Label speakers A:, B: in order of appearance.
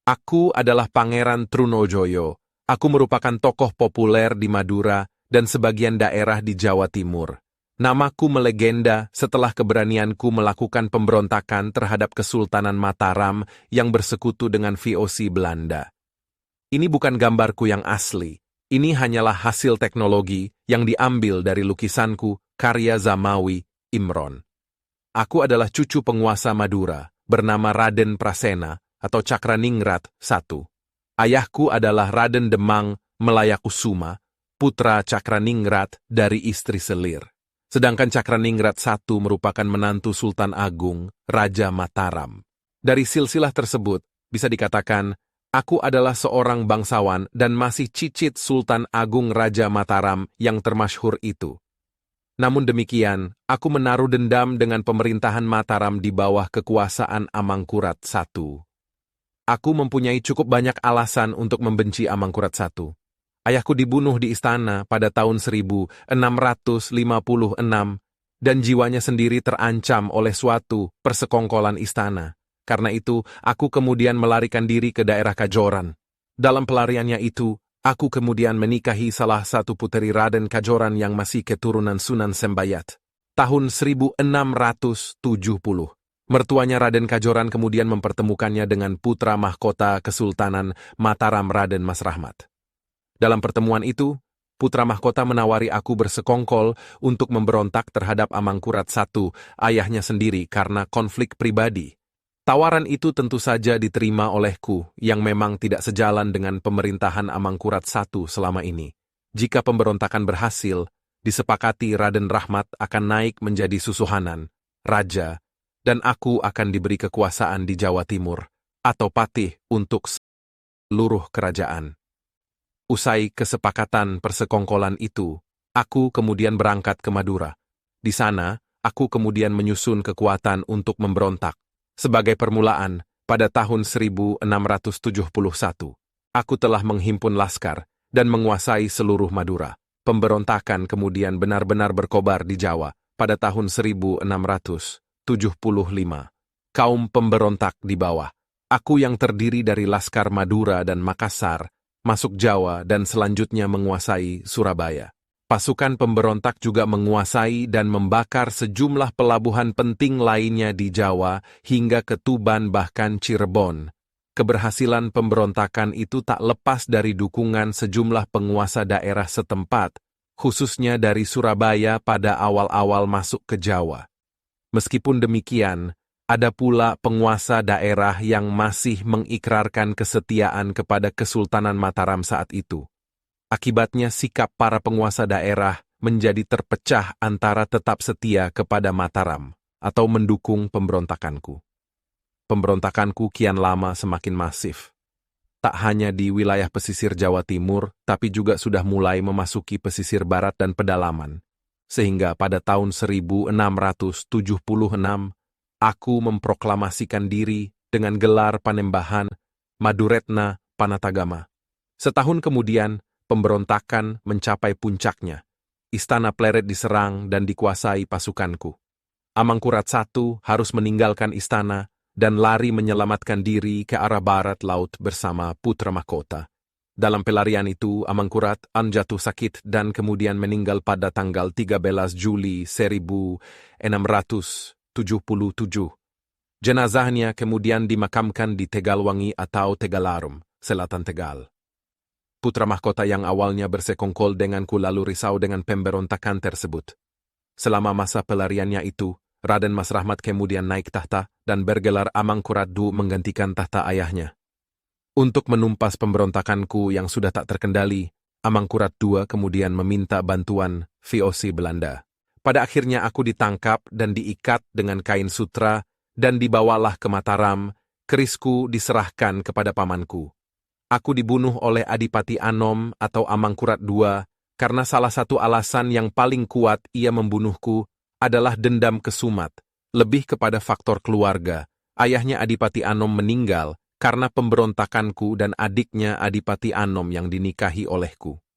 A: Aku adalah Pangeran Trunojoyo. Aku merupakan tokoh populer di Madura dan sebagian daerah di Jawa Timur. Namaku melegenda setelah keberanianku melakukan pemberontakan terhadap Kesultanan Mataram yang bersekutu dengan VOC Belanda. Ini bukan gambarku yang asli. Ini hanyalah hasil teknologi yang diambil dari lukisanku, karya Zamawi Imron. Aku adalah cucu penguasa Madura, bernama Raden Prasena atau Cakraningrat I. Ayahku adalah Raden Demang Melayakusuma, putra Cakraningrat dari istri Selir. Sedangkan Cakraningrat I merupakan menantu Sultan Agung, Raja Mataram. Dari silsilah tersebut, bisa dikatakan, aku adalah seorang bangsawan dan masih cicit Sultan Agung Raja Mataram yang termasyhur itu. Namun demikian, aku menaruh dendam dengan pemerintahan Mataram di bawah kekuasaan Amangkurat I. Aku mempunyai cukup banyak alasan untuk membenci Amangkurat I. Ayahku dibunuh di istana pada tahun 1656 dan jiwanya sendiri terancam oleh suatu persekongkolan istana. Karena itu, aku kemudian melarikan diri ke daerah Kajoran. Dalam pelariannya itu, aku kemudian menikahi salah satu puteri Raden Kajoran yang masih keturunan Sunan Sembayat. Tahun 1670. Mertuanya Raden Kajoran kemudian mempertemukannya dengan putra mahkota Kesultanan Mataram Raden Mas Rahmat. Dalam pertemuan itu, putra mahkota menawari aku bersekongkol untuk memberontak terhadap Amangkurat I, ayahnya sendiri karena konflik pribadi. Tawaran itu tentu saja diterima olehku yang memang tidak sejalan dengan pemerintahan Amangkurat I selama ini. Jika pemberontakan berhasil, disepakati Raden Rahmat akan naik menjadi susuhanan, raja, dan aku akan diberi kekuasaan di Jawa Timur, atau patih untuk seluruh kerajaan. Usai kesepakatan persekongkolan itu, aku kemudian berangkat ke Madura. Di sana, aku kemudian menyusun kekuatan untuk memberontak. Sebagai permulaan, pada tahun 1671, aku telah menghimpun laskar dan menguasai seluruh Madura. Pemberontakan kemudian benar-benar berkobar di Jawa pada tahun 1675. Kaum pemberontak di bawah, aku yang terdiri dari Laskar Madura dan Makassar, masuk Jawa dan selanjutnya menguasai Surabaya. Pasukan pemberontak juga menguasai dan membakar sejumlah pelabuhan penting lainnya di Jawa hingga ke Tuban bahkan Cirebon. Keberhasilan pemberontakan itu tak lepas dari dukungan sejumlah penguasa daerah setempat, khususnya dari Surabaya pada awal-awal masuk ke Jawa. Meskipun demikian, ada pula penguasa daerah yang masih mengikrarkan kesetiaan kepada Kesultanan Mataram saat itu. Akibatnya sikap para penguasa daerah menjadi terpecah antara tetap setia kepada Mataram atau mendukung pemberontakanku. Pemberontakanku kian lama semakin masif. Tak hanya di wilayah pesisir Jawa Timur, tapi juga sudah mulai memasuki pesisir barat dan pedalaman. Sehingga pada tahun 1676, aku memproklamasikan diri dengan gelar Panembahan Maduretna Panatagama. Setahun kemudian, pemberontakan mencapai puncaknya. Istana Pleret diserang dan dikuasai pasukanku. Amangkurat I harus meninggalkan istana dan lari menyelamatkan diri ke arah barat laut bersama putra mahkota. Dalam pelarian itu, Amangkurat jatuh sakit dan kemudian meninggal pada tanggal 13 Juli 1677. Jenazahnya kemudian dimakamkan di Tegalwangi atau Tegalarum, selatan Tegal. Putra mahkota yang awalnya bersekongkol denganku lalu risau dengan pemberontakan tersebut. Selama masa pelariannya itu, Raden Mas Rahmat kemudian naik tahta dan bergelar Amangkurat II menggantikan tahta ayahnya. Untuk menumpas pemberontakanku yang sudah tak terkendali, Amangkurat II kemudian meminta bantuan VOC Belanda. Pada akhirnya aku ditangkap dan diikat dengan kain sutra dan dibawalah ke Mataram, kerisku diserahkan kepada pamanku. Aku dibunuh oleh Adipati Anom atau Amangkurat II karena salah satu alasan yang paling kuat ia membunuhku adalah dendam kesumat, lebih kepada faktor keluarga. Ayahnya Adipati Anom meninggal karena pemberontakanku dan adiknya Adipati Anom yang dinikahi olehku.